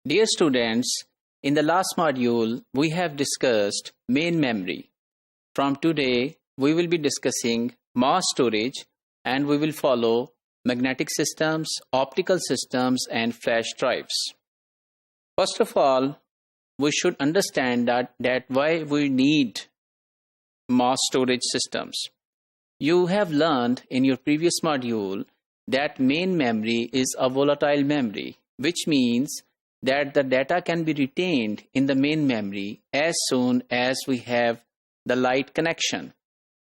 Dear students, in the last module, we have discussed main memory. From today, we will be discussing mass storage and we will follow magnetic systems, optical systems and flash drives. First of all, we should understand that why we need mass storage systems. You have learned in your previous module that main memory is a volatile memory, which means that the data can be retained in the main memory as soon as we have the light connection.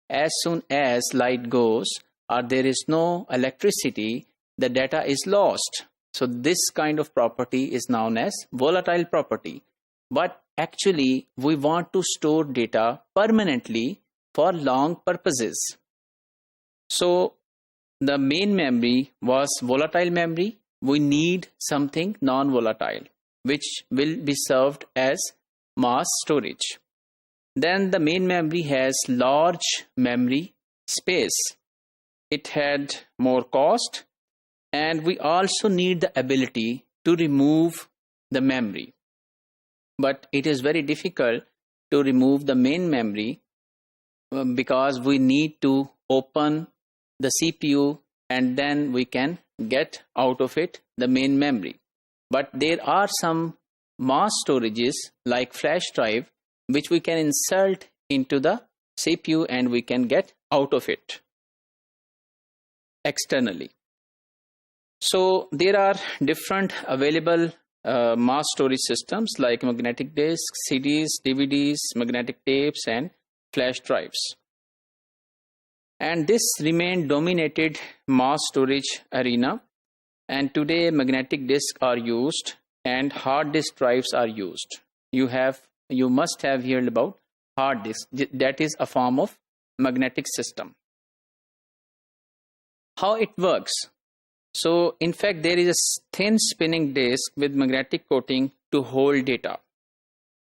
As soon as light goes or there is no electricity, the data is lost. So this kind of property is known as volatile property. But actually, we want to store data permanently for long purposes. So the main memory was volatile memory. We need something non-volatile, which will be served as mass storage. Then the main memory has large memory space. It had more cost, and we also need the ability to remove the memory. But it is very difficult to remove the main memory because we need to open the CPU and then we can get out of it the main memory. But there are some mass storages like flash drive which we can insert into the CPU and we can get out of it externally. So there are different available mass storage systems like magnetic disks, CDs, DVDs, magnetic tapes and flash drives. And this remained dominated mass storage arena, and today magnetic disks are used and hard disk drives are used. You must have heard about hard disk. That is a form of magnetic system. How it works? So in fact there is a thin spinning disk with magnetic coating to hold data,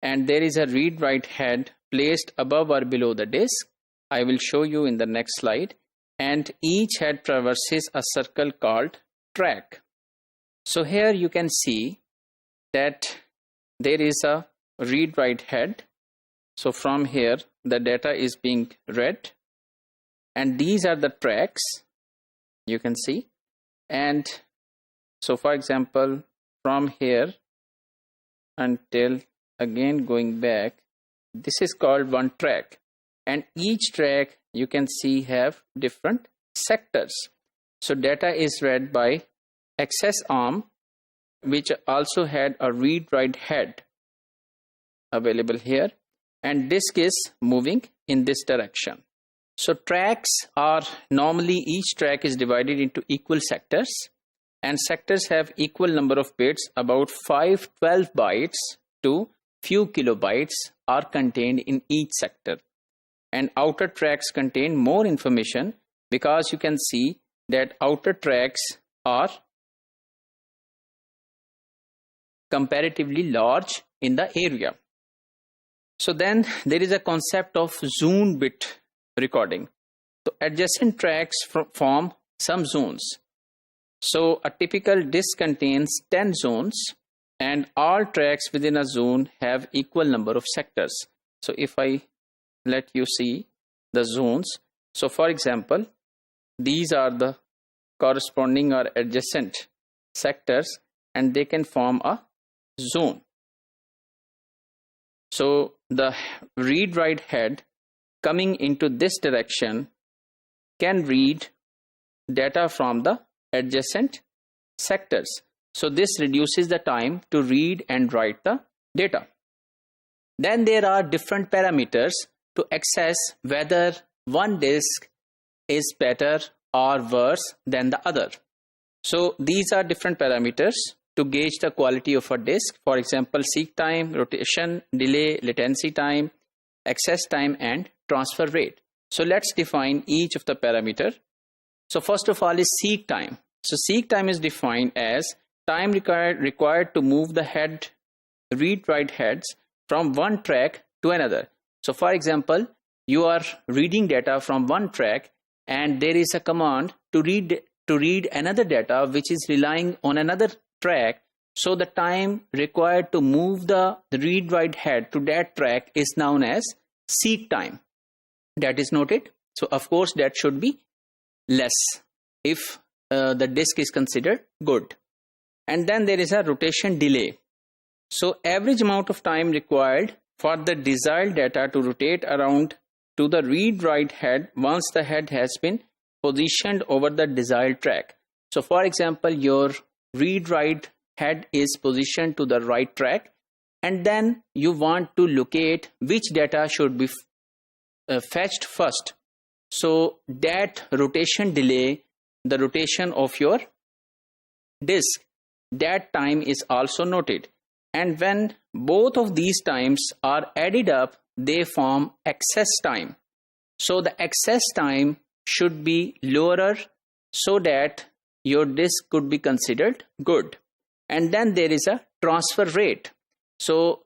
and there is a read-write head placed above or below the disk. I will show you in the next slide, and each head traverses a circle called track. So here you can see that there is a read-write head. So from here the data is being read, and these are the tracks you can see. And so for example, from here until again going back, this is called one track. And each track you can see have different sectors. So data is read by access arm, which also had a read-write head available here, and disk is moving in this direction. So tracks are normally, each track is divided into equal sectors, and sectors have equal number of bits. About 512 bytes to few kilobytes are contained in each sector. And outer tracks contain more information because you can see that outer tracks are comparatively large in the area. So then there is a concept of zone bit recording. So adjacent tracks form some zones. So a typical disk contains 10 zones, and all tracks within a zone have equal number of sectors. So if I let you see the zones, so for example, these are the corresponding or adjacent sectors, and they can form a zone. So the read-write head coming into this direction can read data from the adjacent sectors. So this reduces the time to read and write the data. Then there are different parameters to access whether one disk is better or worse than the other. So these are different parameters to gauge the quality of a disk. For example, seek time, rotation, delay, latency time, access time and transfer rate. So let's define each of the parameter. So first of all is seek time. So seek time is defined as time required to move the read-write heads from one track to another. So for example, you are reading data from one track and there is a command to read another data which is relying on another track. So the time required to move the read-write head to that track is known as seek time. That is noted. So of course that should be less if the disk is considered good. And then there is a rotation delay. So average amount of time required for the desired data to rotate around to the read-write head once the head has been positioned over the desired track. So for example, your read-write head is positioned to the right track, and then you want to locate which data should be fetched first. So that rotation delay, the rotation of your disk, that time is also noted. And when both of these times are added up, they form access time. So the access time should be lower so that your disk could be considered good. And then there is a transfer rate. So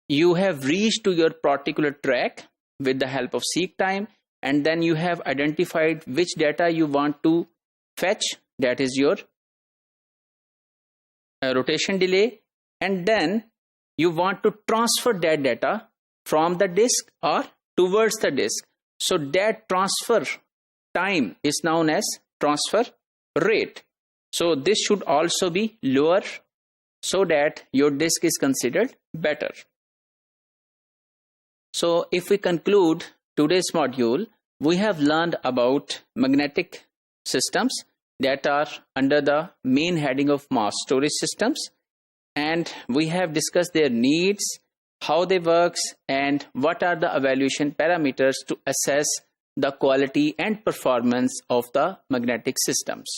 you have reached to your particular track with the help of seek time, and then you have identified which data you want to fetch, that is your rotation delay, and then you want to transfer that data from the disk or towards the disk. So that transfer time is known as transfer rate. So this should also be lower so that your disk is considered better. So if we conclude today's module, we have learned about magnetic systems that are under the main heading of mass storage systems, and we have discussed their needs, how they work, and what are the evaluation parameters to assess the quality and performance of the magnetic systems.